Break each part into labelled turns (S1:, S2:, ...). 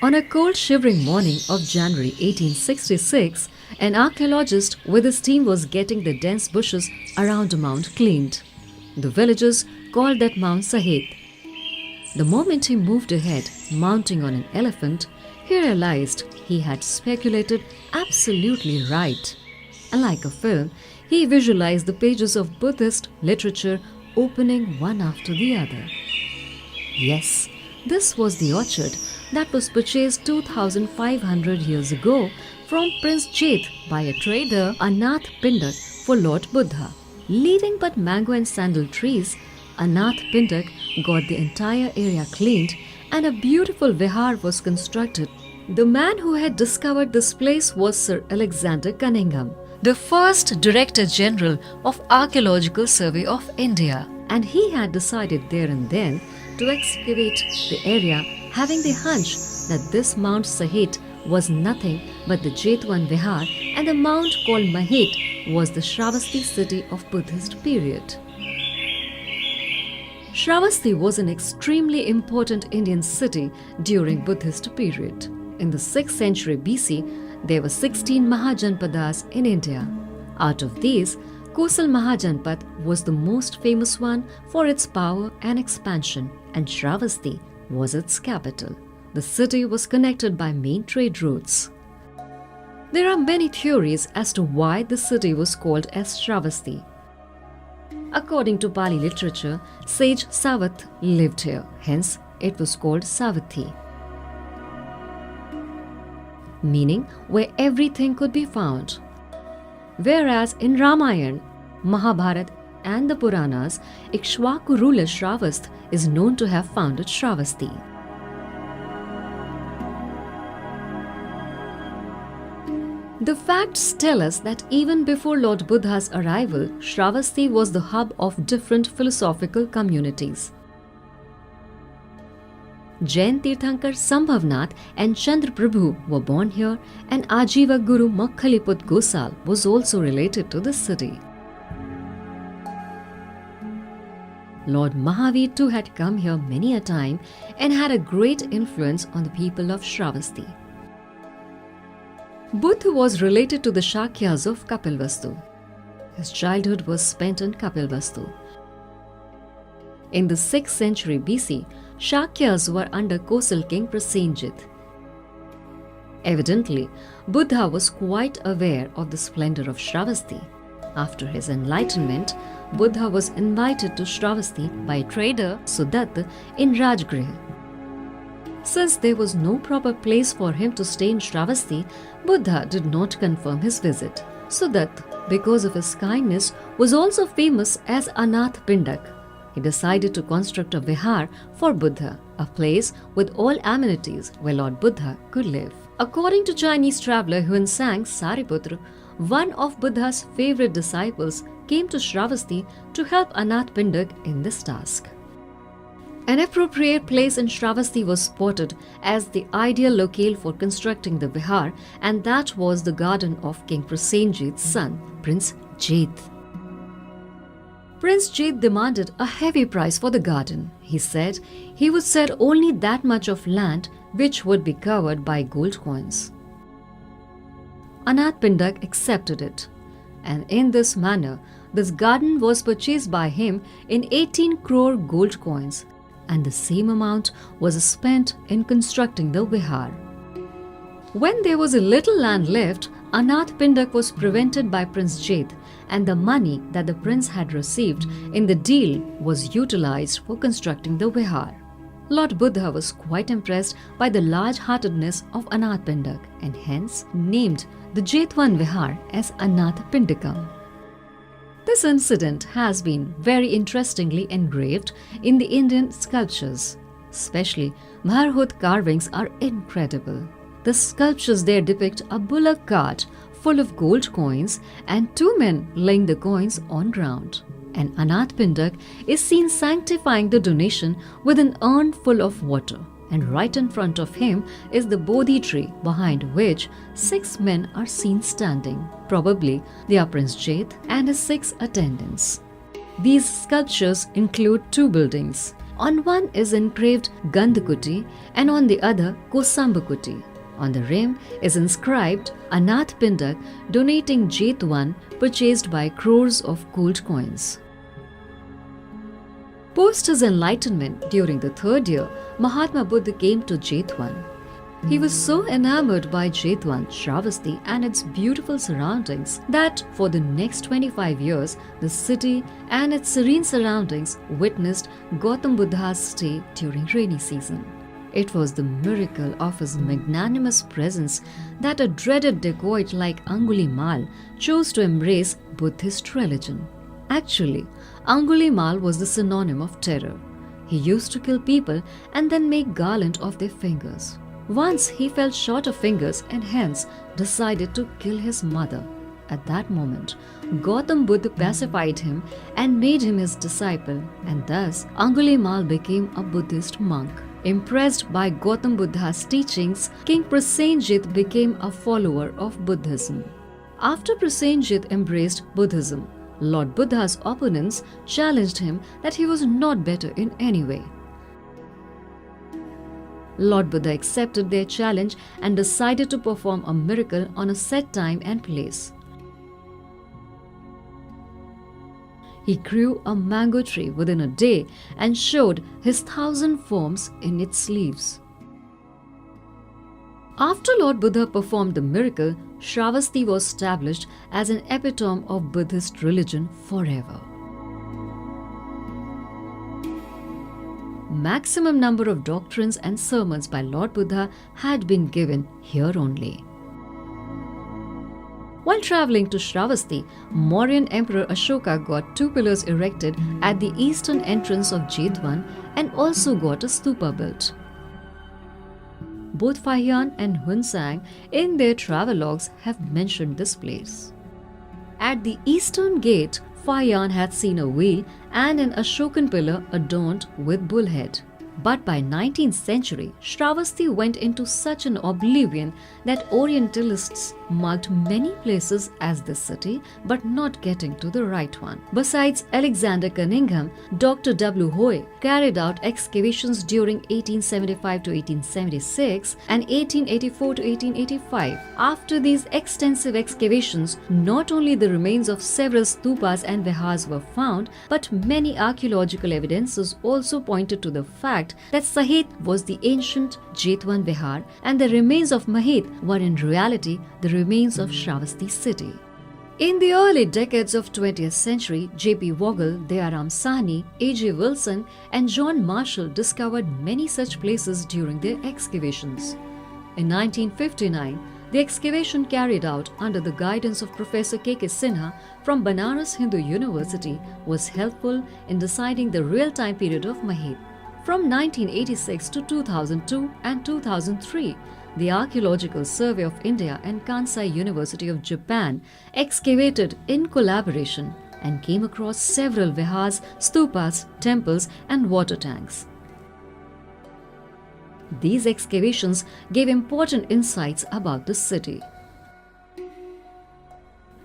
S1: On a cold, shivering morning of January 1866, an archaeologist with his team was getting the dense bushes around a mount cleaned. The villagers called that mount Sahet. The moment he moved ahead, mounting on an elephant, he realized he had speculated absolutely right. And like a film, he visualized the pages of Buddhist literature opening one after the other. Yes, this was the orchard that was purchased 2500 years ago from Prince Jeth by a trader Anath Pindak for Lord Buddha. Leaving but mango and sandal trees, Anath Pindak got the entire area cleaned and a beautiful vihar was constructed. The man who had discovered this place was Sir Alexander Cunningham, the first Director General of Archaeological Survey of India, and he had decided there and then to excavate the area, having the hunch that this Mount Sahet was nothing but the Jetwan Vihar and the mount called Mahet was the Saravasti city of Buddhist period. Saravasti was an extremely important Indian city during Buddhist period. In the 6th century BC, there were 16 Mahajanpadas in India. Out of these, Kosal Mahajanpad was the most famous one for its power and expansion, and Saravasti was its capital. The city was connected by main trade routes. There are many theories as to why the city was called as Saravasti. According to Pali literature, sage Savath lived here, hence it was called Savathi, meaning where everything could be found. Whereas in Ramayana, Mahabharata and the Puranas, Ikshvaku ruler Shravast is known to have founded Saravasti. The facts tell us that even before Lord Buddha's arrival, Saravasti was the hub of different philosophical communities. Jain Tirthankar Sambhavnath and Chandra Prabhu were born here, and Ajiva Guru Makhaliput Gosal was also related to the city. Lord Mahavir too had come here many a time and had a great influence on the people of Saravasti. Buddha was related to the Shakyas of Kapilvastu. His childhood was spent in Kapilvastu. In the 6th century BC, Shakyas were under Kosal king Prasenjit. Evidently, Buddha was quite aware of the splendor of Saravasti. After his enlightenment, Buddha was invited to Saravasti by trader Sudatta in Rajgriha. Since there was no proper place for him to stay in Saravasti, Buddha did not confirm his visit. Sudatta, because of his kindness, was also famous as Anath Pindak. He decided to construct a vihar for Buddha, a place with all amenities where Lord Buddha could live. According to Chinese traveller Huan Sang Sariputra, one of Buddha's favorite disciples came to Saravasti to help Anath Pindak in this task. An appropriate place in Saravasti was spotted as the ideal locale for constructing the vihar, and that was the garden of King Prasenjit's son, Prince Jeth. Prince Jeth demanded a heavy price for the garden. He said he would sell only that much of land which would be covered by gold coins. Anath Pindak accepted it, and in this manner, this garden was purchased by him in 18 crore gold coins, and the same amount was spent in constructing the vihar. When there was a little land left, Anath Pindak was prevented by Prince Jeth, and the money that the prince had received in the deal was utilized for constructing the vihar. Lord Buddha was quite impressed by the large-heartedness of Anath Pindak and hence named the Jetwan Vihar as Anath Pindakam. This incident has been very interestingly engraved in the Indian sculptures. Especially Bharhut carvings are incredible. The sculptures there depict a bullock cart full of gold coins and two men laying the coins on ground. And Anath Pindak is seen sanctifying the donation with an urn full of water. And right in front of him is the Bodhi tree, behind which 6 men are seen standing. Probably they are Prince Jeth and his 6 attendants. These sculptures include 2 buildings. On one is engraved Gandhakuti and on the other Kosambakuti. On the rim is inscribed Anath Pindak donating Jetwan purchased by crores of gold coins. Post his enlightenment during the third year, Mahatma Buddha came to Jetwan. He was so enamored by Jetwan, Saravasti and its beautiful surroundings that for the next 25 years, the city and its serene surroundings witnessed Gautam Buddha's stay during rainy season. It was the miracle of his magnanimous presence that a dreaded dacoit like Angulimal chose to embrace Buddhist religion. Actually, Angulimal was the synonym of terror. He used to kill people and then make garland of their fingers. Once he fell short of fingers and hence decided to kill his mother. At that moment, Gautam Buddha pacified him and made him his disciple, and thus Angulimal became a Buddhist monk. Impressed by Gautam Buddha's teachings, King Prasenjit became a follower of Buddhism. After Prasenjit embraced Buddhism, Lord Buddha's opponents challenged him that he was not better in any way. Lord Buddha accepted their challenge and decided to perform a miracle on a set time and place. He grew a mango tree within a day and showed his 1,000 forms in its leaves. After Lord Buddha performed the miracle, Saravasti was established as an epitome of Buddhist religion forever. Maximum number of doctrines and sermons by Lord Buddha had been given here only. While travelling to Saravasti, Mauryan Emperor Ashoka got 2 pillars erected at the eastern entrance of Jetwan and also got a stupa built. Both Fahian and Hunsang in their travelogues have mentioned this place. At the eastern gate, Fahian had seen a wheel and an Ashokan pillar adorned with bullhead. But by 19th century, Saravasti went into such an oblivion that Orientalists marked many places as the city but not getting to the right one. Besides Alexander Cunningham, Dr. W. Hoy carried out excavations during 1875 to 1876 and 1884 to 1885. After these extensive excavations, not only the remains of several stupas and vihars were found, but many archaeological evidences also pointed to the fact that Sahet was the ancient Jetwan Vihar and the remains of Mahet were in reality the remains of Saravasti city. In the early decades of 20th century, J.P. Vogel, Dayaram Sahni, A.J. Wilson and John Marshall discovered many such places during their excavations. In 1959, the excavation carried out under the guidance of Professor K.K. Sinha from Banaras Hindu University was helpful in deciding the real time period of Mahet. From 1986 to 2002 and 2003, the Archaeological Survey of India and Kansai University of Japan excavated in collaboration and came across several vihars, stupas, temples and water tanks. These excavations gave important insights about the city.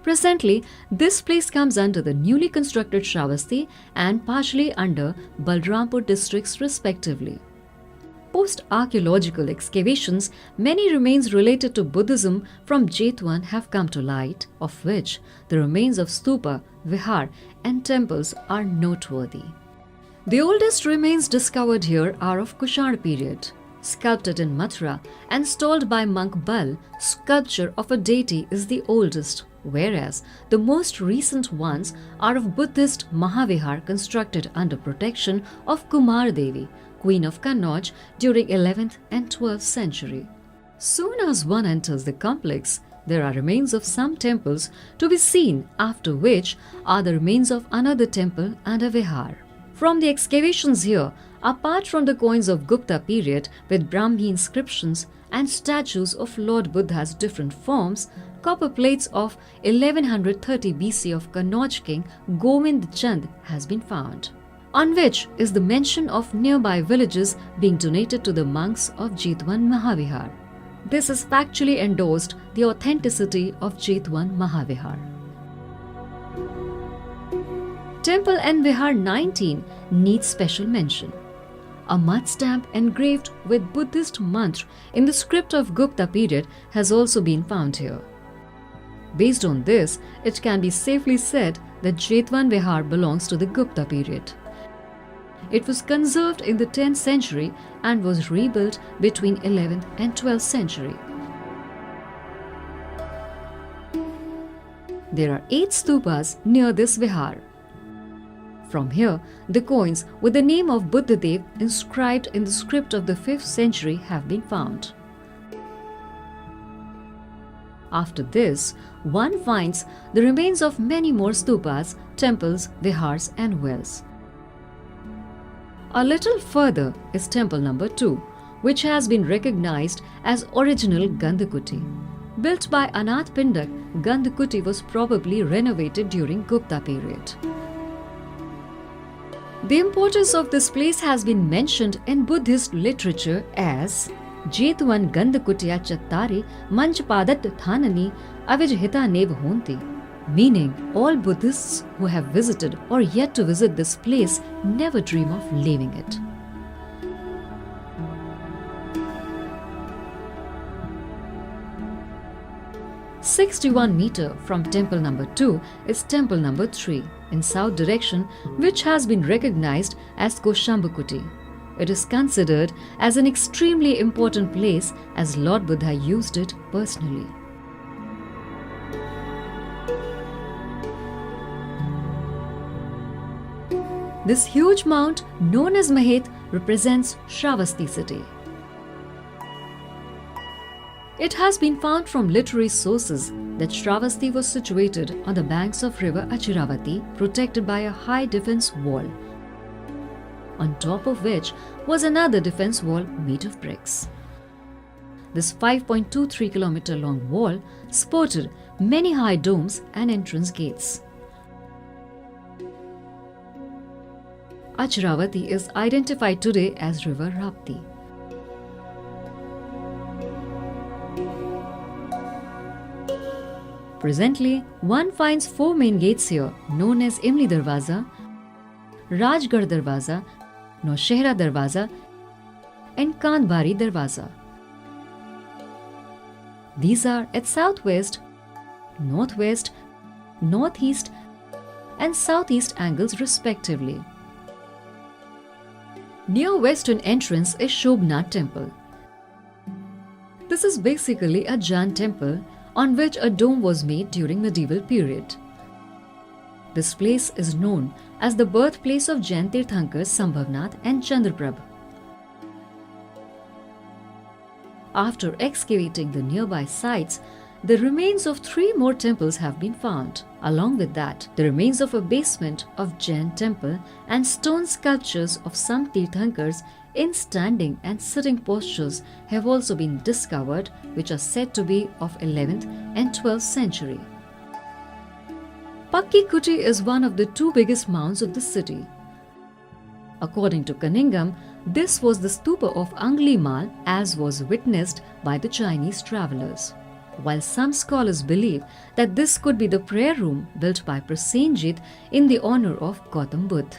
S1: Presently, this place comes under the newly constructed Saravasti and partially under Balrampur districts respectively. Post-archaeological excavations, many remains related to Buddhism from Jetwan have come to light, of which the remains of stupa, vihar and temples are noteworthy. The oldest remains discovered here are of Kushana period. Sculpted in Mathura and installed by monk Bal, sculpture of a deity is the oldest, whereas the most recent ones are of Buddhist Mahavihar constructed under protection of Kumar Devi, Queen of Kannauj during 11th and 12th century. Soon as one enters the complex, there are remains of some temples to be seen, after which are the remains of another temple and a vihar. From the excavations here, apart from the coins of Gupta period with Brahmi inscriptions and statues of Lord Buddha's different forms, copper plates of 1130 BC of Kannauj king Govind Chand has been found, on which is the mention of nearby villages being donated to the monks of Jetwan Mahavihar. This has factually endorsed the authenticity of Jetwan Mahavihar. Temple and Vihar 19 needs special mention. A mud stamp engraved with Buddhist mantra in the script of Gupta period has also been found here. Based on this, it can be safely said that Jetwan Vihar belongs to the Gupta period. It was conserved in the 10th century and was rebuilt between 11th and 12th century. There are 8 stupas near this vihar. From here, the coins with the name of Buddhadev inscribed in the script of the 5th century have been found. After this, one finds the remains of many more stupas, temples, vihars and wells. A little further is temple number 2, which has been recognized as original Gandhakuti. Built by Anath Pindak, Gandhakuti was probably renovated during Gupta period. The importance of this place has been mentioned in Buddhist literature as Jetwan Gandhakutiya Chattari Manchpadat Thanani Avijhita Nev Honti, meaning all Buddhists who have visited or yet to visit this place never dream of leaving it. "61 meter from temple number 2 is temple number 3 in south direction, which has been recognized as Koshambakuti. It is considered as an extremely important place as Lord Buddha used it personally. This huge mount known as Mahet represents Saravasti city. It has been found from literary sources that Saravasti was situated on the banks of river Achiravati, protected by a high defense wall, on top of which was another defense wall made of bricks. This 5.23 km long wall sported many high domes and entrance gates. Achiravati is identified today as river Rapti. Presently, one finds 4 main gates here known as Imli Darwaza, Rajgarh Darwaza, Naushehra Darwaza and Kandbari Darwaza. These are at southwest, northwest, northeast and southeast angles respectively. Near western entrance is Shobnath temple. This is basically a Jain temple on which a dome was made during medieval period. This place is known as the birthplace of Jain Tirthankars Sambhavnath and Chandraprabh. After excavating the nearby sites, the remains of 3 more temples have been found. Along with that, the remains of a basement of Jain temple and stone sculptures of some Tirthankars in standing and sitting postures have also been discovered, which are said to be of 11th and 12th century. Pakki Kuti is one of the 2 biggest mounds of the city. According to Cunningham, this was the stupa of Anglimal as was witnessed by the Chinese travelers, while some scholars believe that this could be the prayer room built by Prasenjit in the honor of Gautam Buddha.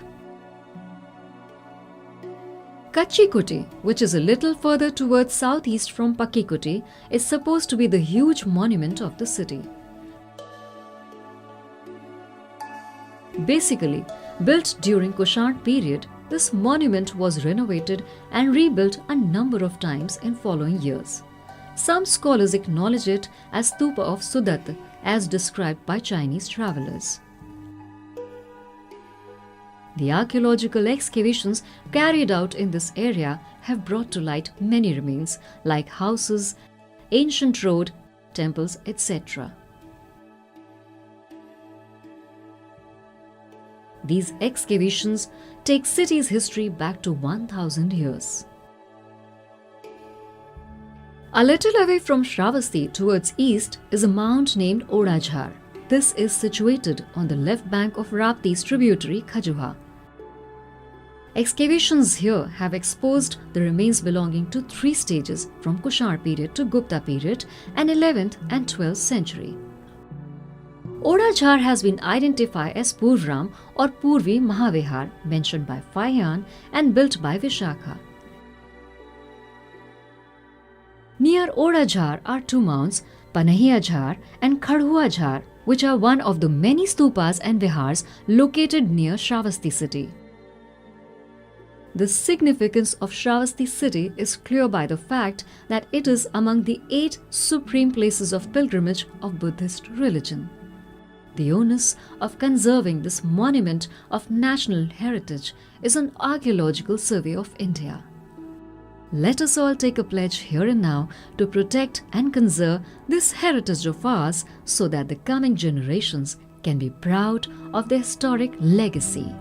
S1: Kachi Kuti, which is a little further towards southeast from Pakki Kuti, is supposed to be the huge monument of the city. Basically, built during Kushan period, this monument was renovated and rebuilt a number of times in following years. Some scholars acknowledge it as stupa of Sudat as described by Chinese travelers. The archaeological excavations carried out in this area have brought to light many remains like houses, ancient road, temples, etc. These excavations take city's history back to 1000 years. A little away from Saravasti towards east is a mound named Odajhar. This is situated on the left bank of Rapti's tributary Khajuha. Excavations here have exposed the remains belonging to 3 stages from Kushar period to Gupta period and 11th and 12th century. Odajhar has been identified as Purvam or Purvi Mahavihar, mentioned by Fayan and built by Vishakha. Near Odajhar are two mounds, Panahiyajhar and Khadhuajhar, which are one of the many stupas and vihars located near Saravasti city. The significance of Saravasti city is clear by the fact that it is among the 8 supreme places of pilgrimage of Buddhist religion. The onus of conserving this monument of national heritage is an archaeological survey of India. Let us all take a pledge here and now to protect and conserve this heritage of ours so that the coming generations can be proud of their historic legacy.